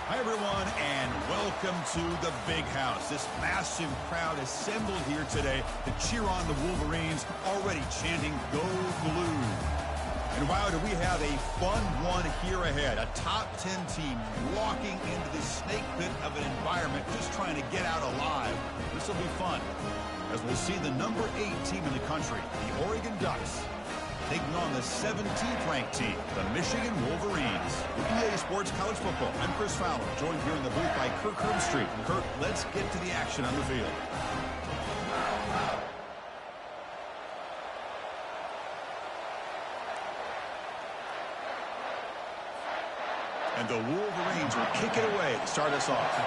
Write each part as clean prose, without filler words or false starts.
Hi, everyone, and welcome to the Big House. This massive crowd assembled here today to cheer on the Wolverines, already chanting, "Go Blue." And wow, do we have a fun one here ahead. A top 10 team walking into this snake pit of an environment, just trying to get out alive. This will be fun, as we'll see the number 8 team in the country, the Oregon Ducks, taking on the 17th ranked team, the Michigan Wolverines. With EA Sports College Football, I'm Chris Fowler, joined here in the booth by Kirk Herbstreit. Kirk, let's get to the action on the field. And the Wolverines will kick it away to start us off.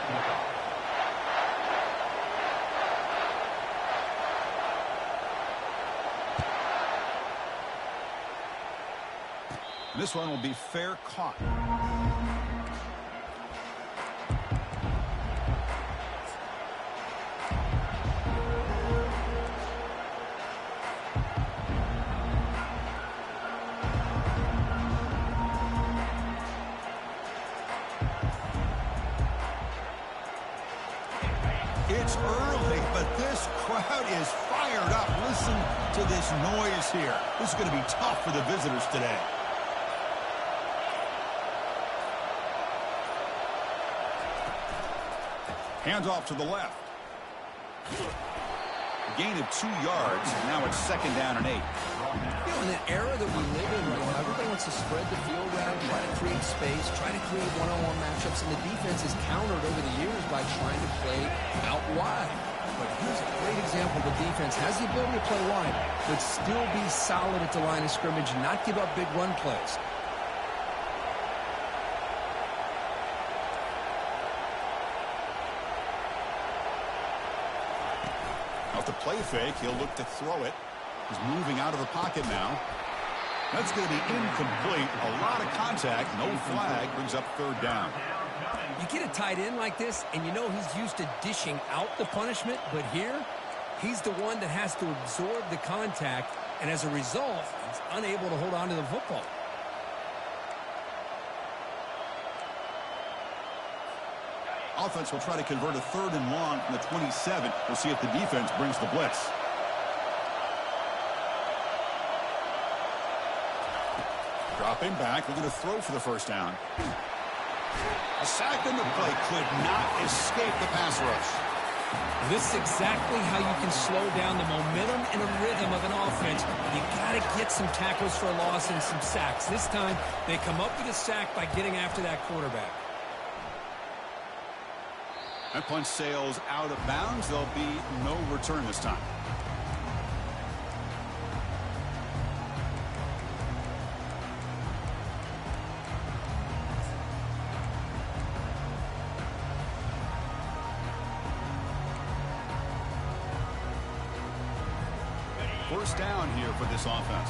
This one will be fair caught. It's early, but this crowd is fired up. Listen to this noise here. This is going to be tough for the visitors today. Hands off to the left. Gain of 2 yards. Now it's 2nd down and 8. You know, in the era that we live in right now, everybody wants to spread the field around, try to create space, try to create one-on-one matchups, and the defense is countered over the years by trying to play out wide. But here's a great example. The defense has the ability to play wide, but still be solid at the line of scrimmage, not give up big run plays. The play fake, he'll look to throw it. He's moving out of the pocket now. That's going to be incomplete. A lot of contact, no flag, brings up 3rd down. You get a tight end like this, and you know he's used to dishing out the punishment, but here, he's the one that has to absorb the contact, and as a result, he's unable to hold on to the football. Offense will try to convert a 3rd and long from the 27. We'll see if the defense brings the blitz. Dropping back, looking to throw for the first down. A sack in the play could not escape the pass rush. This is exactly how you can slow down the momentum and a rhythm of an offense. You got to get some tackles for a loss and some sacks. This time, they come up with a sack by getting after that quarterback. That punch sails out of bounds. There'll be no return this time. First down here for this offense.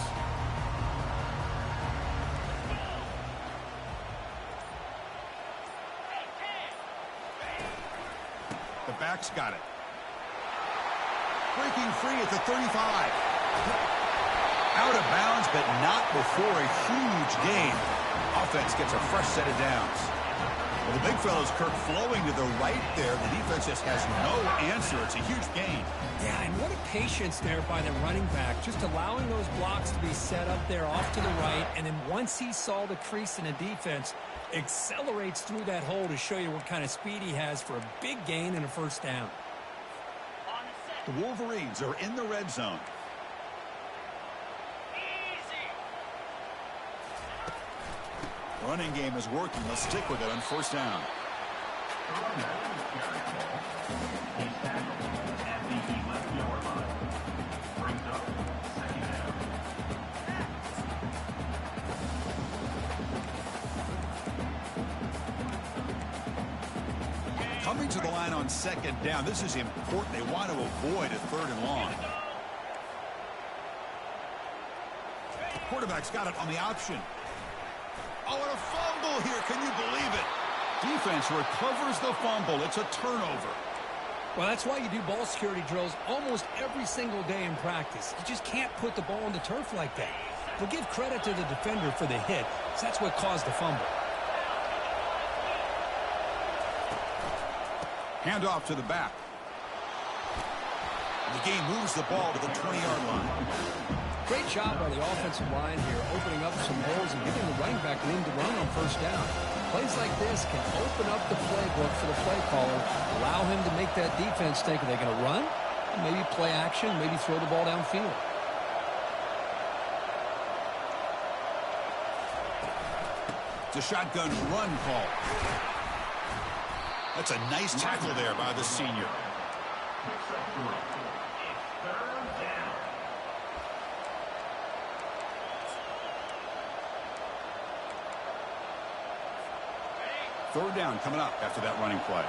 The back's got it. Breaking free at the 35. Out of bounds, but not before a huge gain. Offense gets a fresh set of downs. Well, the big fella's Kirk flowing to the right there. The defense just has no answer. It's a huge gain. Yeah, and what a patience there by the running back, just allowing those blocks to be set up there off to the right, and then once he saw the crease in the defense, accelerates through that hole to show you what kind of speed he has for a big gain and a first down. The Wolverines are in the red zone. Running game is working. Let's stick with it on first down. Coming to the line on 2nd down. This is important. They want to avoid a 3rd and long. Quarterback's got it on the option. Oh, and a fumble here. Can you believe it? Defense recovers the fumble. It's a turnover. Well, that's why you do ball security drills almost every single day in practice. You just can't put the ball on the turf like that. But give credit to the defender for the hit, because that's what caused the fumble. Handoff to the back. The game moves the ball to the 20-yard line. Great job by the offensive line here, opening up some holes and giving the running back room to run on first down. Plays like this can open up the playbook for the play caller, allow him to make that defense think, are they going to run? Maybe play action, maybe throw the ball downfield. It's a shotgun run call. That's a nice tackle there by the senior. Third down coming up after that running play.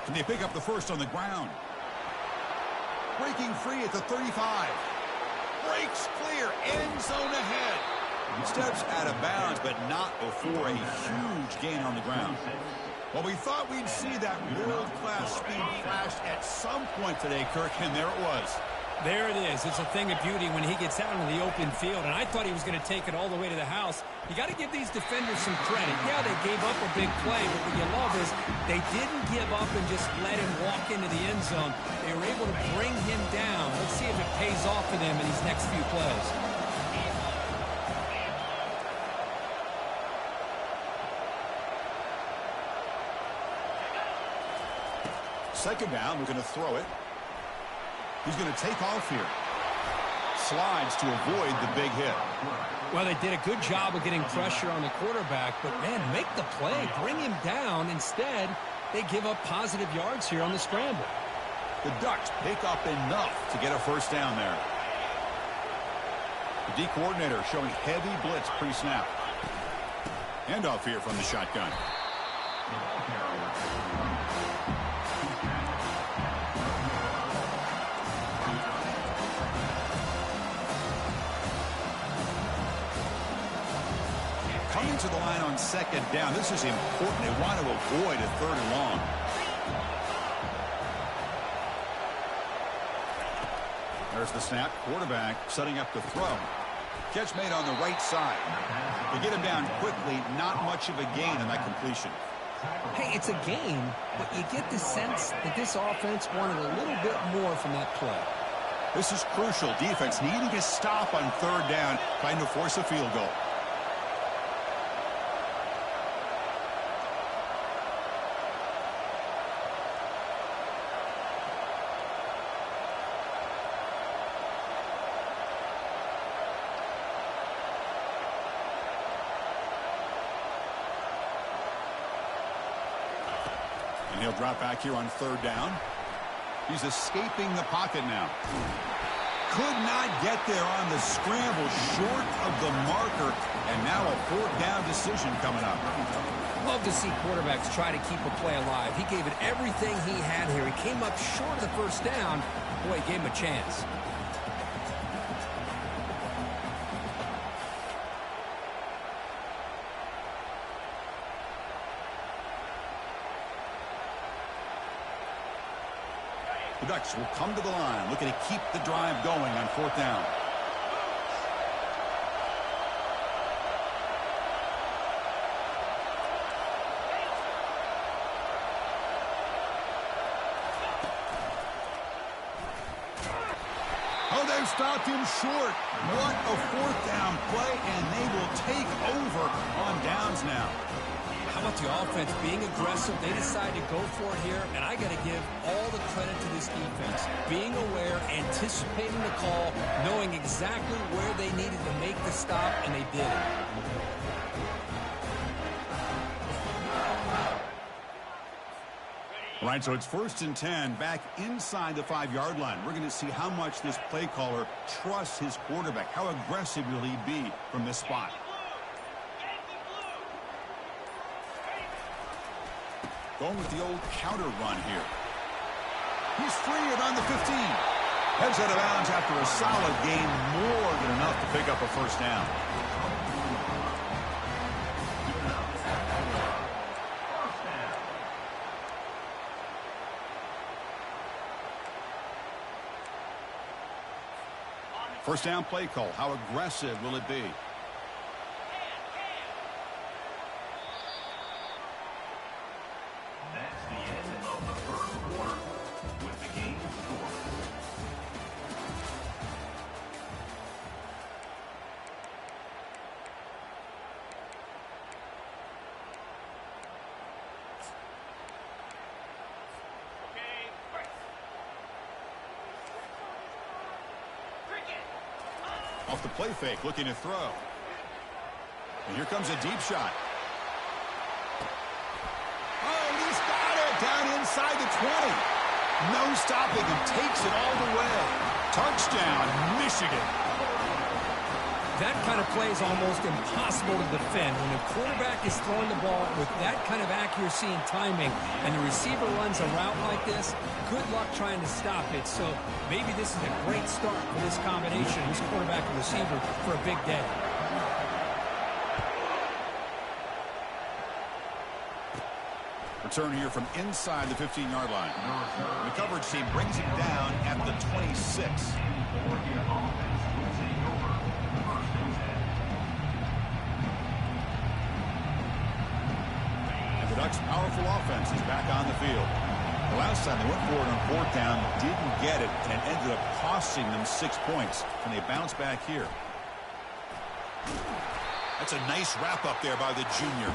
Can they pick up the first on the ground? Breaking free at the 35. Breaks clear. End zone ahead. Steps out of bounds, but not before a huge gain on the ground. Well, we thought we'd see that world-class speed flash at some point today, Kirk, and there it was. There it is. It's a thing of beauty when he gets out into the open field, and I thought he was going to take it all the way to the house. You got to give these defenders some credit. Yeah, they gave up a big play, but what you love is they didn't give up and just let him walk into the end zone. They were able to bring him down. Let's see if it pays off for them in these next few plays. Second down, we're going to throw it. He's going to take off here. Slides to avoid the big hit. Well, they did a good job of getting pressure on the quarterback, but, man, make the play. Bring him down. Instead, they give up positive yards here on the scramble. The Ducks pick up enough to get a first down there. The D coordinator showing heavy blitz pre-snap. Handoff here from the shotgun. Coming to the line on second down. This is important. They want to avoid a third and long. There's the snap. Quarterback setting up the throw. Catch made on the right side. They get him down quickly. Not much of a gain on that completion. Hey, it's a game, but you get the sense that this offense wanted a little bit more from that play. This is crucial. Defense needing to stop on third down, trying to force a field goal. And he'll drop back here on third down. He's escaping the pocket now. Could not get there on the scramble, short of the marker, and now a fourth down decision coming up. Love to see quarterbacks try to keep a play alive. He gave it everything he had here. He came up short of the first down. Boy, he gave him a chance. The Ducks will come to the line, looking to keep the drive going on fourth down. Oh, they've stopped him short. What a fourth down play, and they will take over on downs now. How about the offense being aggressive? They decide to go for it here, and I got to give all the credit to this defense. Being aware, anticipating the call, knowing exactly where they needed to make the stop, and they did it. All right, so it's 1st and 10, back inside the 5-yard line. We're going to see how much this play caller trusts his quarterback. How aggressive will he be from this spot? Going with the old counter run here. He's free around the 15. Heads out of bounds after a solid gain, more than enough to pick up a first down. First down play call. How aggressive will it be? Off the play fake, looking to throw. And here comes a deep shot. Oh, he's got it down inside the 20. No stopping him, takes it all the way. Touchdown, Michigan. That kind of play is almost impossible to defend. When a quarterback is throwing the ball with that kind of accuracy and timing, and the receiver runs a route like this, good luck trying to stop it. So maybe this is a great start for this combination, this quarterback and receiver, for a big day. Return here from inside the 15-yard line. The coverage team brings him down at the 26. The Ducks' powerful offense is back on the field. The last time they went for it on fourth down, didn't get it, and it ended up costing them 6 points. Can they bounce back here? That's a nice wrap-up there by the junior.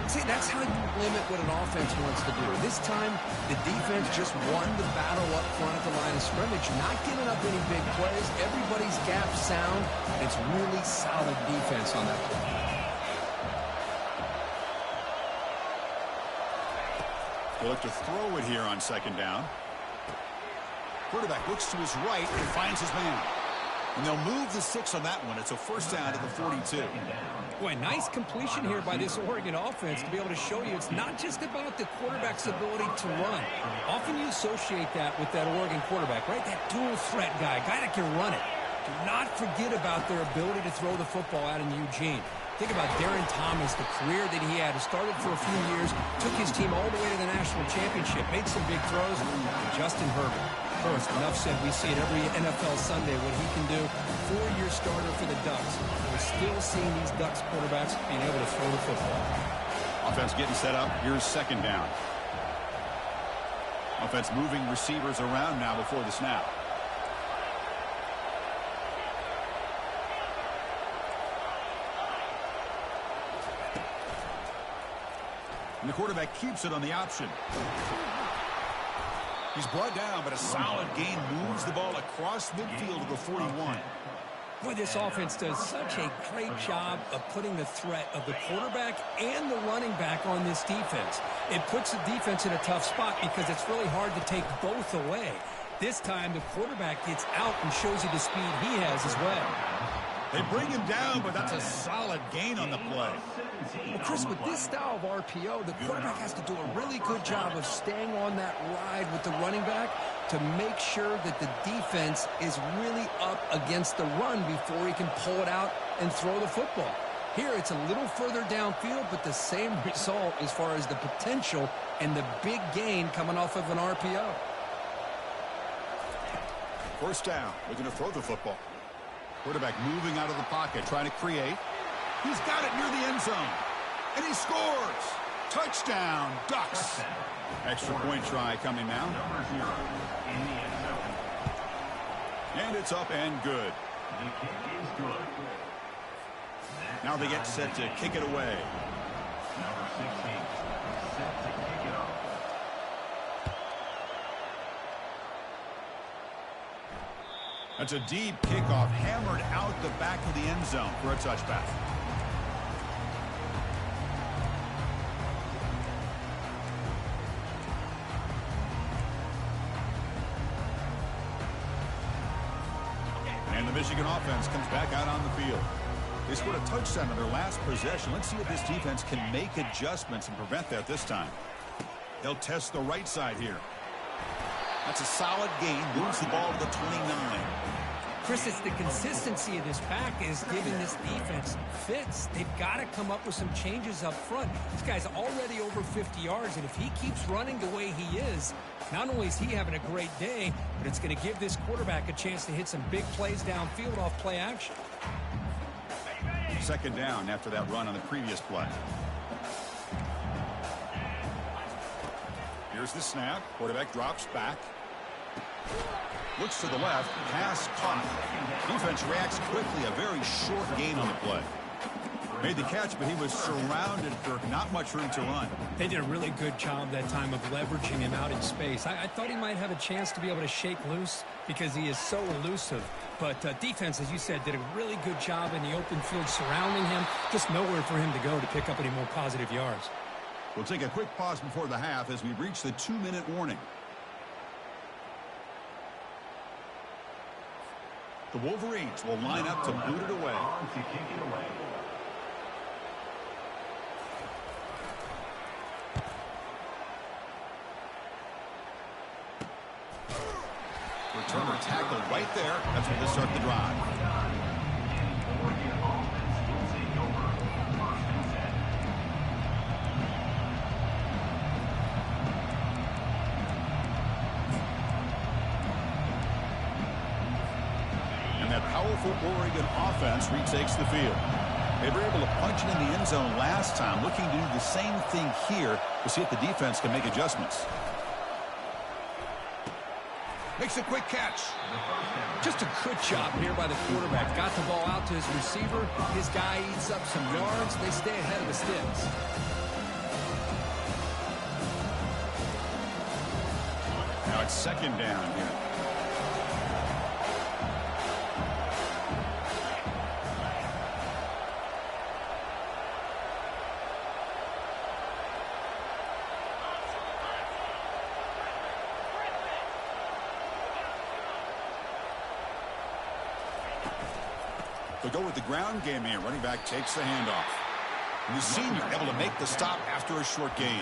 See, that's how you limit what an offense wants to do. This time, the defense just won the battle up front at the line of scrimmage, not giving up any big plays. Everybody's gap sound. It's really solid defense on that play. They look to throw it here on second down. Quarterback looks to his right and finds his man. And they'll move the 6 on that one. It's a first down at the 42. Boy, nice completion here by this Oregon offense to be able to show you it's not just about the quarterback's ability to run. Often you associate that with that Oregon quarterback, right? That dual threat guy that can run it. Do not forget about their ability to throw the football out in Eugene. Think about Darren Thomas, the career that he had. He started for a few years, took his team all the way to the national championship, made some big throws. And Justin Herbert, of course, enough said, we see it every NFL Sunday what he can do. 4-year starter for the Ducks. We're still seeing these Ducks quarterbacks being able to throw the football. Offense getting set up. Here's second down. Offense moving receivers around now before the snap. And the quarterback keeps it on the option. He's brought down, but a solid gain moves the ball across midfield to the 41. Boy, this offense does such a great job of putting the threat of the quarterback and the running back on this defense. It puts the defense in a tough spot because it's really hard to take both away. This time, the quarterback gets out and shows you the speed he has as well. They bring him down, but that's a solid gain on the play. Well, Chris, with this style of RPO, the quarterback has to do a really good job of staying on that ride with the running back to make sure that the defense is really up against the run before he can pull it out and throw the football. Here, it's a little further downfield, but the same result as far as the potential and the big gain coming off of an RPO. First down, looking to throw the football. Quarterback moving out of the pocket, trying to create. He's got it near the end zone. And he scores. Touchdown, Ducks. Extra point try coming now. And it's up and good. Now they get set to kick it away. Number 16, set to kick it off. That's a deep kickoff, hammered out the back of the end zone for a touchback. And the Michigan offense comes back out on the field. They scored a touchdown on their last possession. Let's see if this defense can make adjustments and prevent that this time. They'll test the right side here. That's a solid gain. Moves the ball to the 29. Chris, it's the consistency of this pack is giving this defense fits. They've got to come up with some changes up front. This guy's already over 50 yards, and if he keeps running the way he is, not only is he having a great day, but it's going to give this quarterback a chance to hit some big plays downfield off play action. Second down after that run on the previous play. Here's the snap. Quarterback drops back. Looks to the left. Pass caught. Defense reacts quickly. A very short gain on the play. Made the catch, but he was surrounded for not much room to run. They did a really good job that time of leveraging him out in space. I thought he might have a chance to be able to shake loose because he is so elusive. But defense, as you said, did a really good job in the open field surrounding him. Just nowhere for him to go to pick up any more positive yards. We'll take a quick pause before the half as we reach the 2-minute warning. The Wolverines will line up to boot it away. To kick it away. Returner tackle right there. That's where they start the drive. Oregon offense will take over first and 10. And that powerful Oregon offense retakes the field. They were able to punch it in the end zone last time, looking to do the same thing here to see if the defense can make adjustments. Makes a quick catch. Just a good job here by the quarterback. Got the ball out to his receiver. His guy eats up some yards. They stay ahead of the sticks. Now it's second down here. They'll go with the ground game here. Running back takes the handoff. And the senior able to make the stop after a short gain.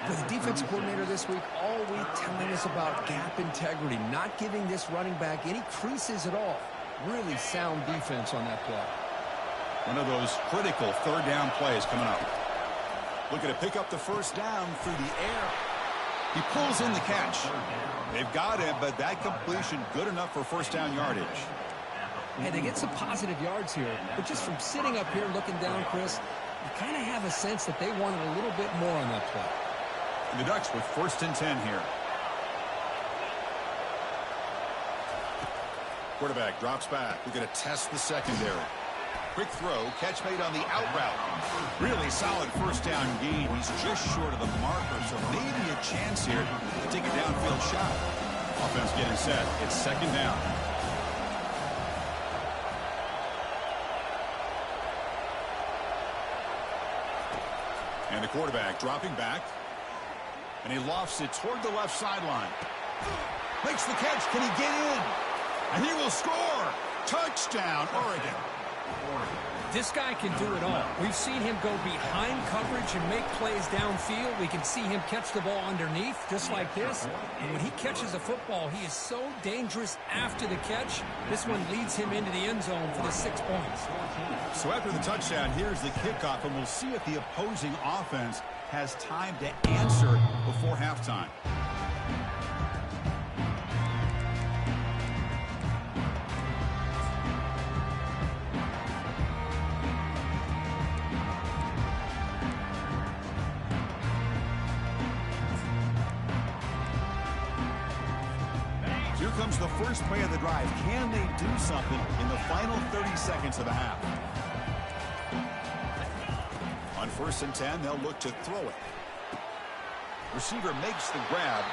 For the defensive coordinator this week, all week telling us about gap integrity, not giving this running back any creases at all. Really sound defense on that play. One of those critical third down plays coming up. Looking to pick up the first down through the air. He pulls in the catch. They've got him, but that completion good enough for first down yardage. Hey, they get some positive yards here, but just from sitting up here looking down, Chris, you kind of have a sense that they wanted a little bit more on that play. And the Ducks with 1st and 10 here. Quarterback drops back. We're going to test the secondary. Quick throw, catch made on the out route. Really solid first down gain. He's just short of the marker, so maybe a chance here to take a downfield shot. Offense getting set. It's 2nd down. And the quarterback dropping back. And he lofts it toward the left sideline. Makes the catch. Can he get in? And he will score. Touchdown, Oregon. This guy can do it all. We've seen him go behind coverage and make plays downfield. We can see him catch the ball underneath, just like this. And when he catches a football, he is so dangerous after the catch. This one leads him into the end zone for the 6 points. So after the touchdown, here's the kickoff, and we'll see if the opposing offense has time to answer before halftime. Here comes the first play of the drive. Can they do something in the final 30 seconds of the half? On 1st and 10, they'll look to throw it. Receiver makes the grab.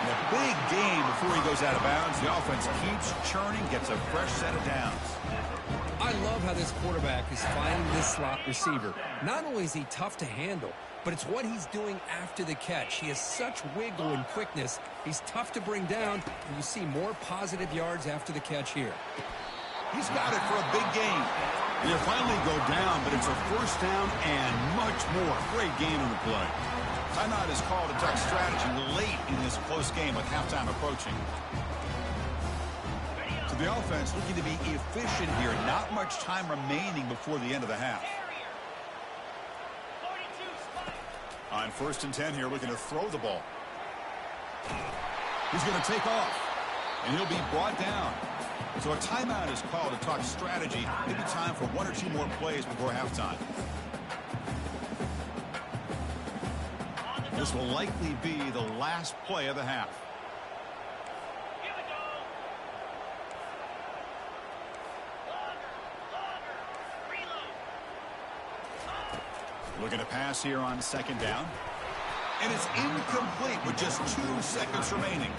And a big gain before he goes out of bounds. The offense keeps churning, gets a fresh set of downs. I love how this quarterback is finding this slot receiver. Not only is he tough to handle, but it's what he's doing after the catch. He has such wiggle and quickness. He's tough to bring down, and you see more positive yards after the catch here. He's got it for a big gain. They finally go down, but it's a first down and much more. Great gain on the play. Timeout is called a Duck strategy late in this close game with halftime approaching. So the offense looking to be efficient here. Not much time remaining before the end of the half. On 1st and 10 here, looking to throw the ball. He's going to take off, and he'll be brought down. So a timeout is called to talk strategy. Maybe time for 1 or 2 more plays before halftime. This will likely be the last play of the half. Looking to pass here on 2nd down. And it's incomplete with just 2 seconds remaining.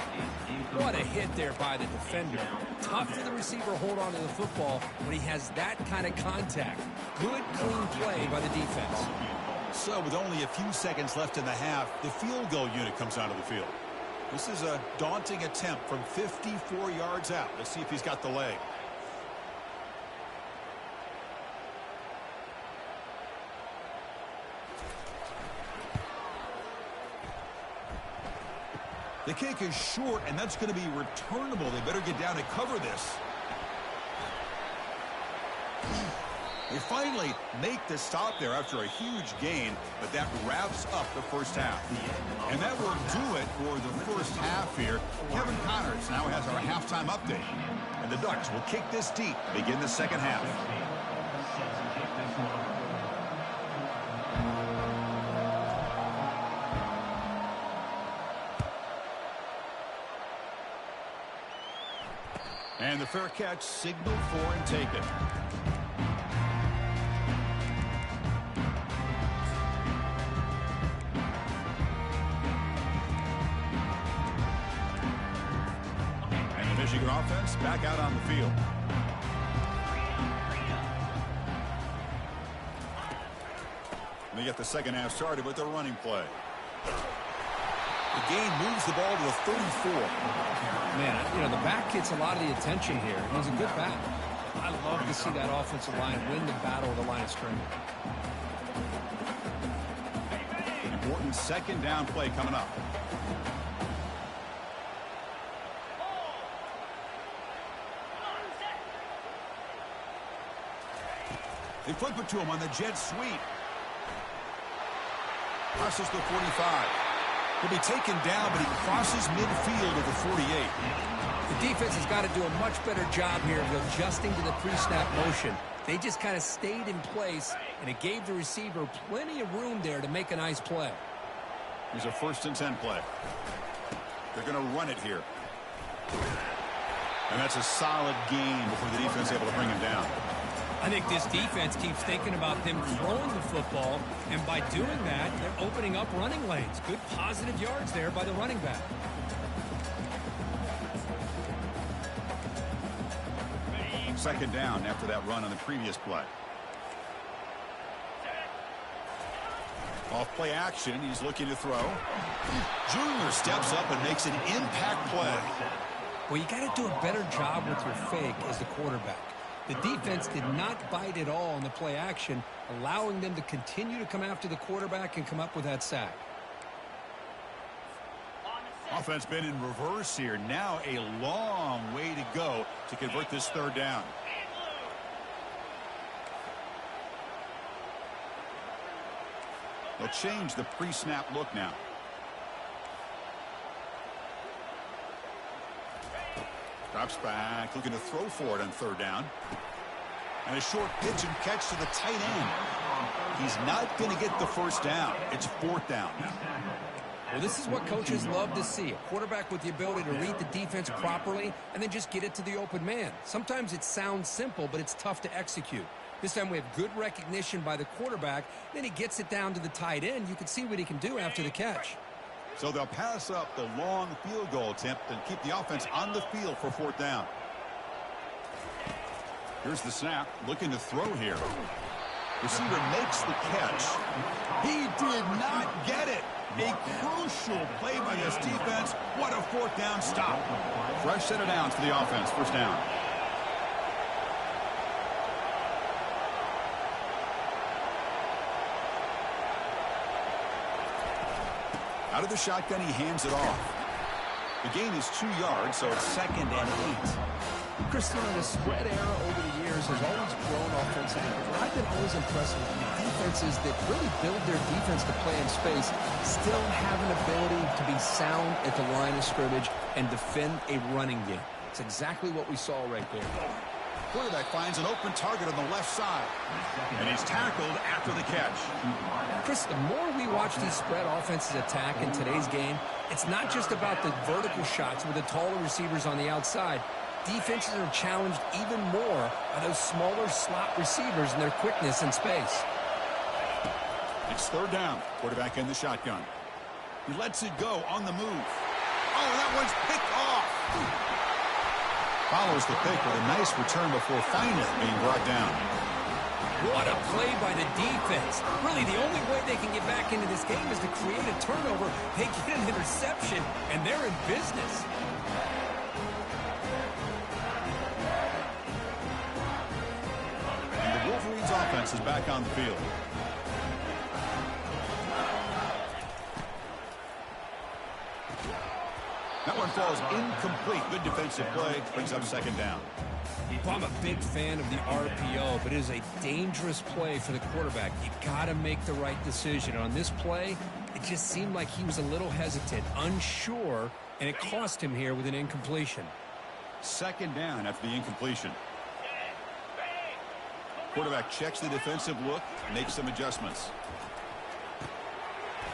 What a hit there by the defender. Tough for the receiver to hold on to the football when he has that kind of contact. Good, clean play by the defense. So with only a few seconds left in the half, the field goal unit comes out of the field. This is a daunting attempt from 54 yards out. Let's see if he's got the leg. The kick is short, and that's going to be returnable. They better get down and cover this. They finally make the stop there after a huge gain, but that wraps up the first half. And that will do it for the first half here. Kevin Connors now has our halftime update. And the Ducks will kick this deep to begin the second half. And the fair catch signaled for and taken. And the Michigan offense back out on the field. They get the second half started with their running play. The gain moves the ball to the 34. Man, you know, the back gets a lot of the attention here. He's a good back. I love to see that offensive line win the battle of the line of scrimmage. Important second down play coming up. They flip it to him on the jet sweep. Crosses the 45. He'll be taken down, but he crosses midfield at the 48. The defense has got to do a much better job here of adjusting to the pre-snap motion. They just kind of stayed in place, and it gave the receiver plenty of room there to make a nice play. Here's a 1st and 10 play. They're going to run it here. And that's a solid gain before the defense is able to bring him down. I think this defense keeps thinking about them throwing the football, and by doing that, they're opening up running lanes. Good positive yards there by the running back. Second down after that run on the previous play. Off play action, he's looking to throw. Junior steps up and makes an impact play. Well, you got to do a better job with your fake as the quarterback. The defense did not bite at all on the play action, allowing them to continue to come after the quarterback and come up with that sack. Offense been in reverse here. Now a long way to go to convert this 3rd down. They'll change the pre-snap look now. Drops back, looking to throw for it on 3rd down. And a short pitch and catch to the tight end. He's not going to get the 1st down. It's 4th down now. Well, this is what coaches love to see. A quarterback with the ability to read the defense properly and then just get it to the open man. Sometimes it sounds simple, but it's tough to execute. This time we have good recognition by the quarterback. Then he gets it down to the tight end. You can see what he can do after the catch. So they'll pass up the long field goal attempt and keep the offense on the field for 4th down. Here's the snap, looking to throw here. Receiver makes the catch. He did not get it. A crucial play by this defense. What a 4th down stop. Fresh set of downs for the offense. 1st down. Out of the shotgun, he hands it off. The gain is 2 yards, so it's 2nd and 8. Christian, the spread era over the years has always grown offensively. What I've been always impressed with defenses that really build their defense to play in space still have an ability to be sound at the line of scrimmage and defend a running game. It's exactly what we saw right there. Quarterback finds an open target on the left side. And he's tackled after the catch. Chris, the more we watch these spread offenses attack in today's game, it's not just about the vertical shots with the taller receivers on the outside. Defenses are challenged even more by those smaller slot receivers and their quickness in space. It's 3rd down. Quarterback in the shotgun. He lets it go on the move. Oh, that one's picked off. Follows the pick with a nice return before finally being brought down. What a play by the defense. Really, the only way they can get back into this game is to create a turnover. They get an interception, and they're in business. And the Wolverines offense is back on the field. That one falls incomplete. Good defensive play. Brings up 2nd down. Well, I'm a big fan of the RPO, but it is a dangerous play for the quarterback. You got to make the right decision. On this play, it just seemed like he was a little hesitant, unsure, and it cost him here with an incompletion. 2nd down after the incompletion. Quarterback checks the defensive look, makes some adjustments.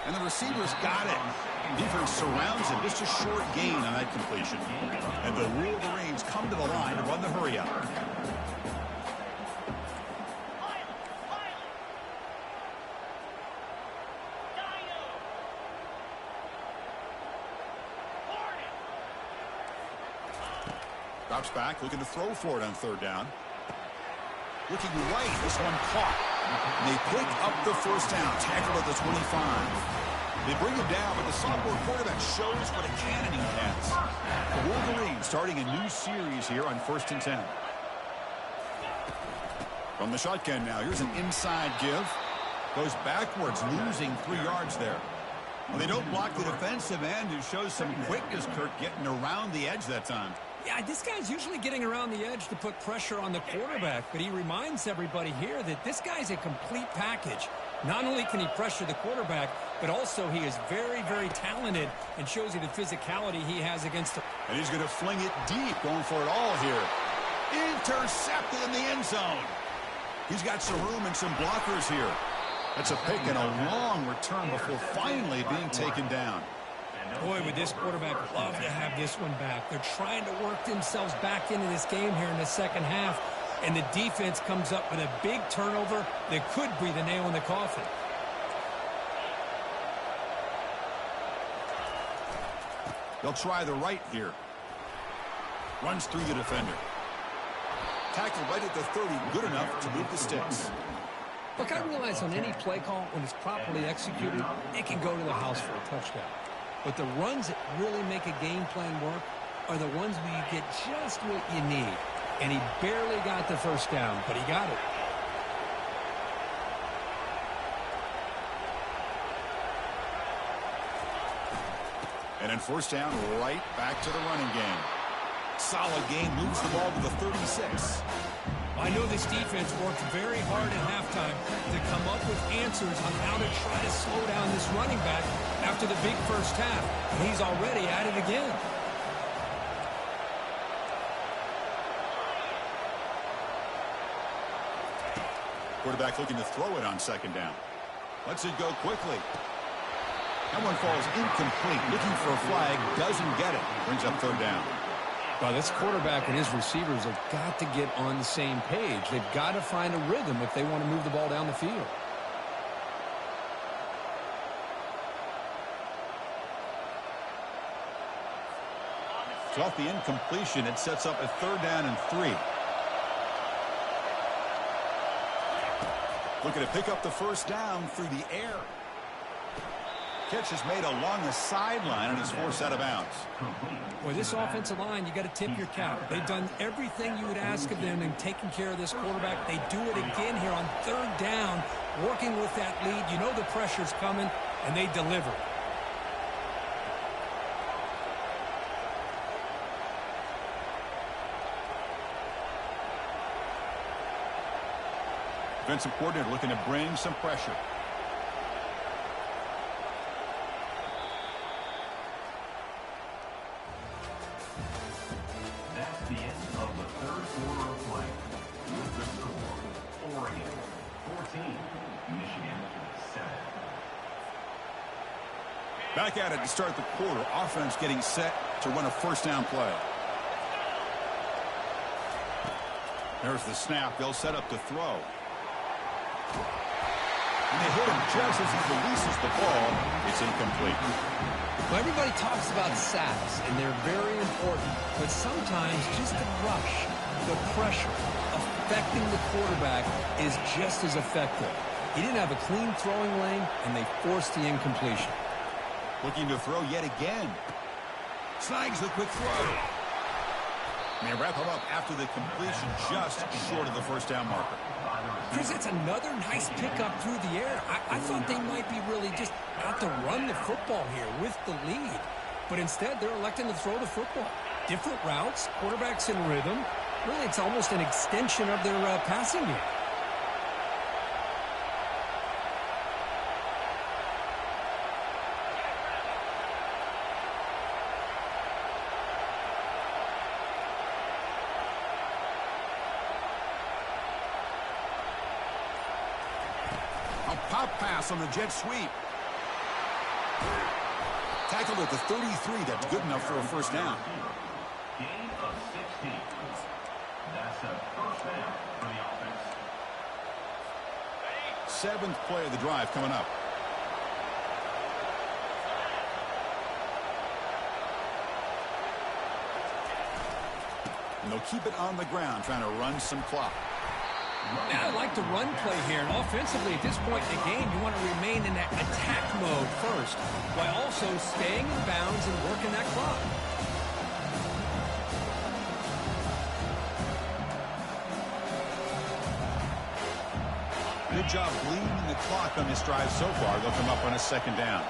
And the receiver's got it. Defense surrounds him. Just a short gain on that completion. And the Wolverines come to the line to run the hurry up. Drops back, looking to throw for it on 3rd down. Looking right, this one caught. And they pick up the 1st down, tackled at the 25. They bring him down, but the sophomore quarterback shows what a cannon he has. The Wolverines starting a new series here on 1st and 10. From the shotgun now, here's an inside give. Goes backwards, losing 3 yards there. Well, they don't block the defensive end, who shows some quickness, Kirk, getting around the edge that time. Yeah, this guy's usually getting around the edge to put pressure on the quarterback, but he reminds everybody here that this guy's a complete package. Not only can he pressure the quarterback, but also he is very, very talented and shows you the physicality he has against him. And he's going to fling it deep, going for it all here. Intercepted in the end zone. He's got some room and some blockers here. That's a pick and a long return before finally being taken down. Boy, would this quarterback love to have this one back. They're trying to work themselves back into this game here in the second half, and the defense comes up with a big turnover that could be the nail in the coffin. They'll try the right here. Runs through the defender. Tackled right at the 30, good enough to move the sticks. Look, I realize on any play call, when it's properly executed, it can go to the house for a touchdown. But the runs that really make a game plan work are the ones where you get just what you need. And he barely got the first down, but he got it. And then first down, right back to the running game. Solid game, moves the ball to the 36. I know this defense worked very hard at halftime to come up with answers on how to try to slow down this running back after the big first half. And he's already at it again. Quarterback looking to throw it on second down. Lets it go quickly. That one falls incomplete. Looking for a flag, doesn't get it. Brings up third down. Well, this quarterback and his receivers have got to get on the same page. They've got to find a rhythm if they want to move the ball down the field. So off the incompletion, it sets up a third down and 3. Looking to pick up the first down through the air. Catch is made along the sideline and is forced out of bounds. Boy, this offensive line, you got to tip your cap. They've done everything you would ask of them in taking care of this quarterback. They do it again here on third down, working with that lead. You know the pressure's coming, and they deliver. Defensive coordinator looking to bring some pressure. That's the end of the third quarter of play. With the score, Oregon 14, Michigan 7. Back at it to start the quarter. Offense getting set to run a first down play. There's the snap. They'll set up to throw. And they hit him just as he releases the ball. It's incomplete. Well, everybody talks about sacks, and they're very important. But sometimes just the rush, the pressure, affecting the quarterback is just as effective. He didn't have a clean throwing lane, and they forced the incompletion. Looking to throw yet again. Snags the quick throw. And they wrap him up after the completion, just short of the first down marker. Chris, it's another nice pickup through the air. I thought they might be really just out to run the football here with the lead. But instead, they're electing to throw the football. Different routes, quarterbacks in rhythm. Really, it's almost an extension of their passing game. Pop pass on the jet sweep. Tackled at the 33. That's good enough for a first down. Gain of 16. That's a first down for the offense. 7th play of the drive coming up. And they'll keep it on the ground, trying to run some clock. Yeah, I like the run play here. And offensively, at this point in the game, you want to remain in that attack mode first, while also staying in bounds and working that clock. Good job bleeding the clock on this drive so far. They'll come up on a second down.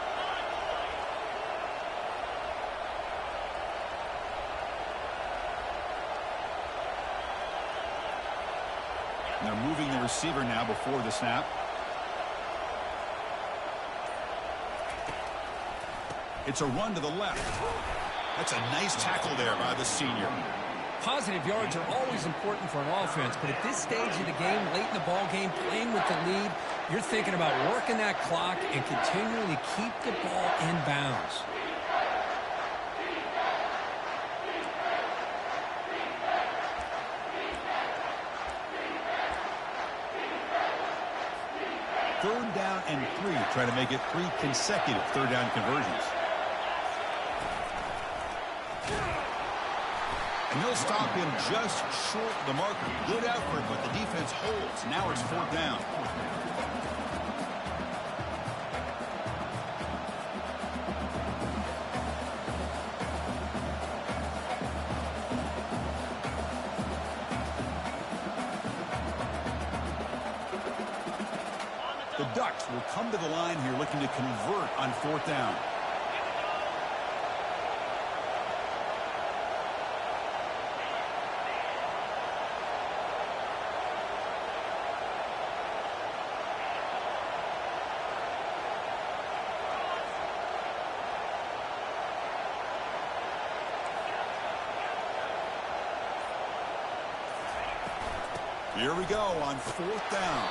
And they're moving the receiver now before the snap. It's a run to the left. That's a nice tackle there by the senior. Positive yards are always important for an offense, but at this stage of the game, late in the ball game, playing with the lead, you're thinking about working that clock and continuing to keep the ball in bounds. Third down and 3, trying to make it 3 consecutive third down conversions. And they'll stop him just short of the marker. Good effort, but the defense holds. Now it's 4th down. The Ducks will come to the line here looking to convert on 4th down. Here we go on 4th down.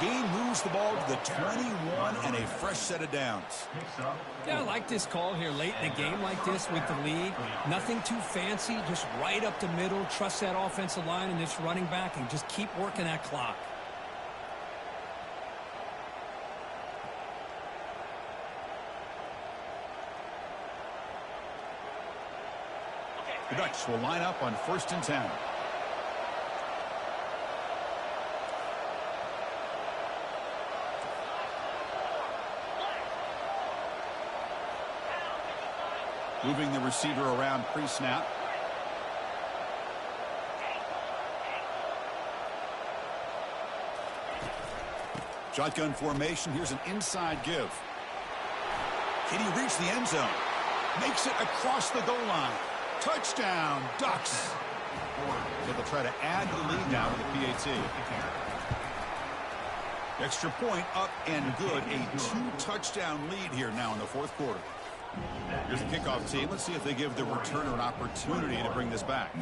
Gain moves the ball to the 21 and a fresh set of downs. Yeah, I like this call here late in a game like this with the lead. Nothing too fancy, just right up the middle. Trust that offensive line and this running back and just keep working that clock. The Ducks will line up on 1st and 10. Moving the receiver around pre-snap. Shotgun formation. Here's an inside give. Can he reach the end zone? Makes it across the goal line. Touchdown, Ducks. So they'll try to add to the lead now with the PAT. Extra point up and good. A 2-touchdown lead here now in the 4th quarter. Here's the kickoff team. Let's see if they give the returner an opportunity to bring this back.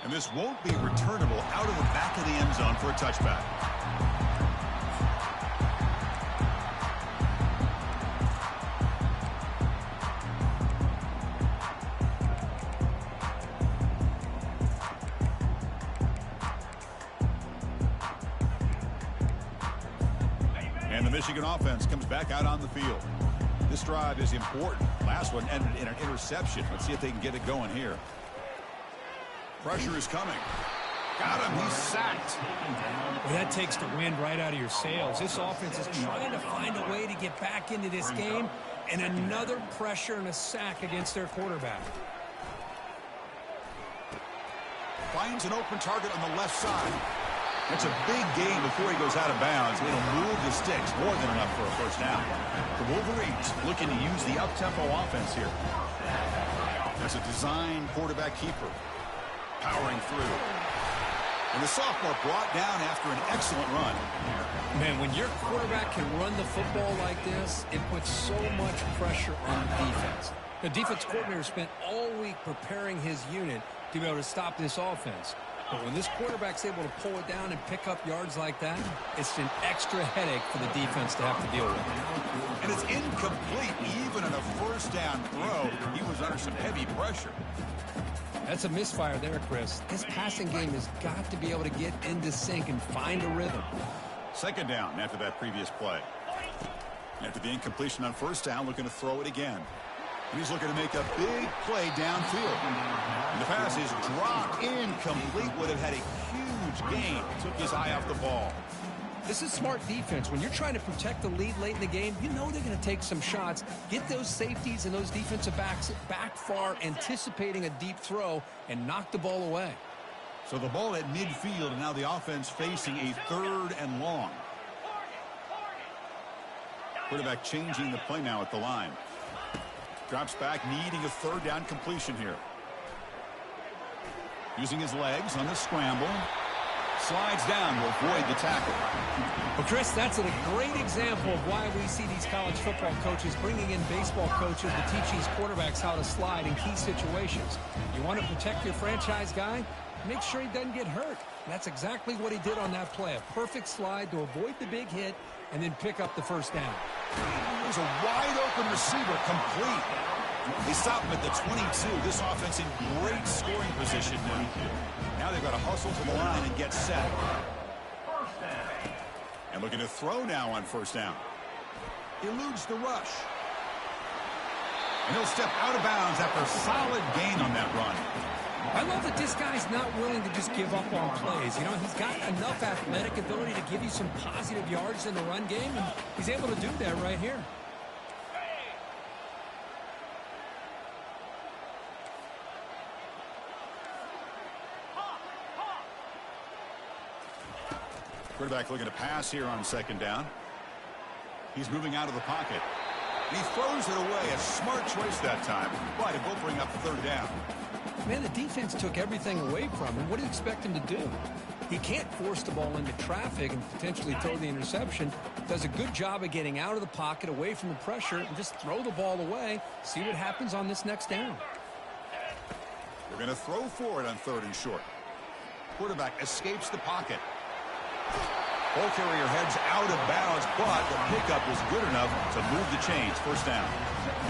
And this won't be returnable out of the back of the end zone for a touchback. And the Michigan offense comes back out on the field. This drive is important. Last one ended in an interception. Let's see if they can get it going here. Pressure is coming. Got him. He's sacked. Well, that takes the wind right out of your sails. This offense is trying to find a way to get back into this game, and another pressure and a sack against their quarterback. Finds an open target on the left side. That's a big gain before he goes out of bounds. It'll move the sticks more than enough for a first down. The Wolverines looking to use the up-tempo offense here. There's a design quarterback keeper powering through. And the sophomore brought down after an excellent run. Man, when your quarterback can run the football like this, it puts so much pressure on the defense. The defense coordinator spent all week preparing his unit to be able to stop this offense. But when this quarterback's able to pull it down and pick up yards like that, it's an extra headache for the defense to have to deal with. And it's incomplete. Even on a first down throw, he was under some heavy pressure. That's a misfire there, Chris. This passing game has got to be able to get into sync and find a rhythm. Second down after that previous play. After the incompletion on first down, looking to throw it again. He's looking to make a big play downfield. And the pass is dropped incomplete. Would have had a huge gain. Took his eye off the ball. This is smart defense. When you're trying to protect the lead late in the game, you know they're going to take some shots. Get those safeties and those defensive backs back far, anticipating a deep throw, and knock the ball away. So the ball at midfield, and now the offense facing a 3rd and long. Quarterback changing the play now at the line. Drops back, needing a 3rd down completion here. Using his legs on the scramble. Slides down to avoid the tackle. Well, Chris, that's a great example of why we see these college football coaches bringing in baseball coaches to teach these quarterbacks how to slide in key situations. You want to protect your franchise guy? Make sure he doesn't get hurt. That's exactly what he did on that play. A perfect slide to avoid the big hit and then pick up the 1st down. There's a wide-open receiver, complete. They stop him at the 22. This offense in great scoring position now. Now they've got to hustle to the line and get set. And looking to throw now on 1st down. Eludes the rush. And he'll step out of bounds after a solid gain on that run. I love that this guy's not willing to just give up on plays. You know, he's got enough athletic ability to give you some positive yards in the run game, and he's able to do that right here. Quarterback looking to pass here on 2nd down. He's moving out of the pocket. And he throws it away. A smart choice that time. But it will bring up 3rd down. Man, the defense took everything away from him. What do you expect him to do? He can't force the ball into traffic and potentially throw the interception. Does a good job of getting out of the pocket, away from the pressure, and just throw the ball away. See what happens on this next down. We're going to throw for it on 3rd and short. Quarterback escapes the pocket. Ball carrier heads out of bounds, but the pickup was good enough to move the chains. 1st down.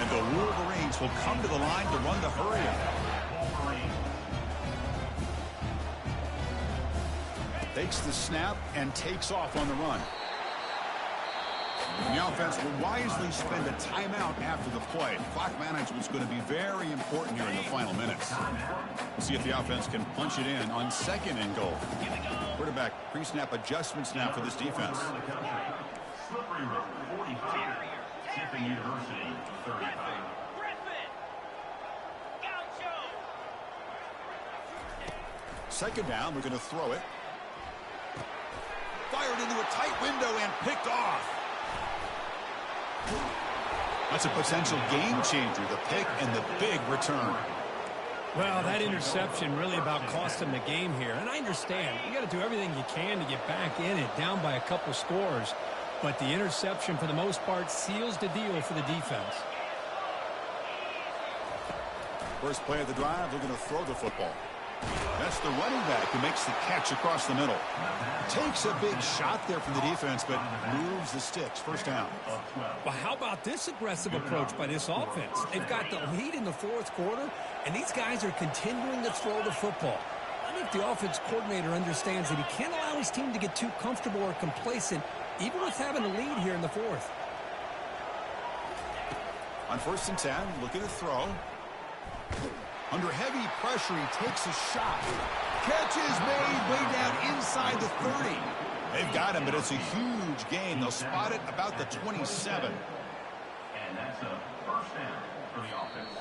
And the Wolverines will come to the line to run the hurry up. Takes the snap and takes off on the run. And the offense will wisely spend a timeout after the play. Clock management's going to be very important here in the final minutes. We'll see if the offense can punch it in on 2nd and goal. Quarterback pre-snap adjustments now for this defense. Slippery road, 45. Tipping University, 35. 2nd down, we're going to throw it. Fired into a tight window and picked off. That's a potential game changer, the pick and the big return. Well, that interception really about cost him the game here. And I understand. You got to do everything you can to get back in it, down by a couple scores. But the interception, for the most part, seals the deal for the defense. First play of the drive, they're going to throw the football. That's the running back who makes the catch across the middle. Takes a big shot there from the defense, but moves the sticks. 1st down. Well, how about this aggressive approach by this offense? They've got the lead in the 4th quarter, and these guys are continuing to throw the football. I think the offense coordinator understands that he can't allow his team to get too comfortable or complacent, even with having a lead here in the 4th. On 1st and 10, looking to throw. Under heavy pressure, he takes a shot. Catch is made way down inside the 30. They've got him, but it's a huge gain. They'll spot it about the 27. And that's a 1st down for the offense.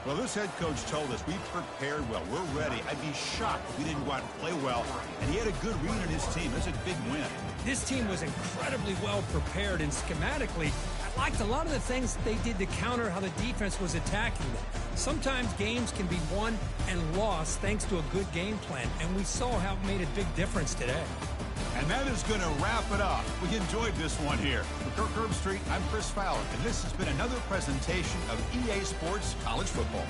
Well, this head coach told us we prepared well. We're ready. I'd be shocked if we didn't go out and play well. And he had a good read on his team. That's a big win. This team was incredibly well prepared, and schematically, I liked a lot of the things they did to counter how the defense was attacking them. Sometimes games can be won and lost thanks to a good game plan, and we saw how it made a big difference today. And that is going to wrap it up. We enjoyed this one here. For Kirk Herbstreit, I'm Chris Fowler, and this has been another presentation of EA Sports College Football.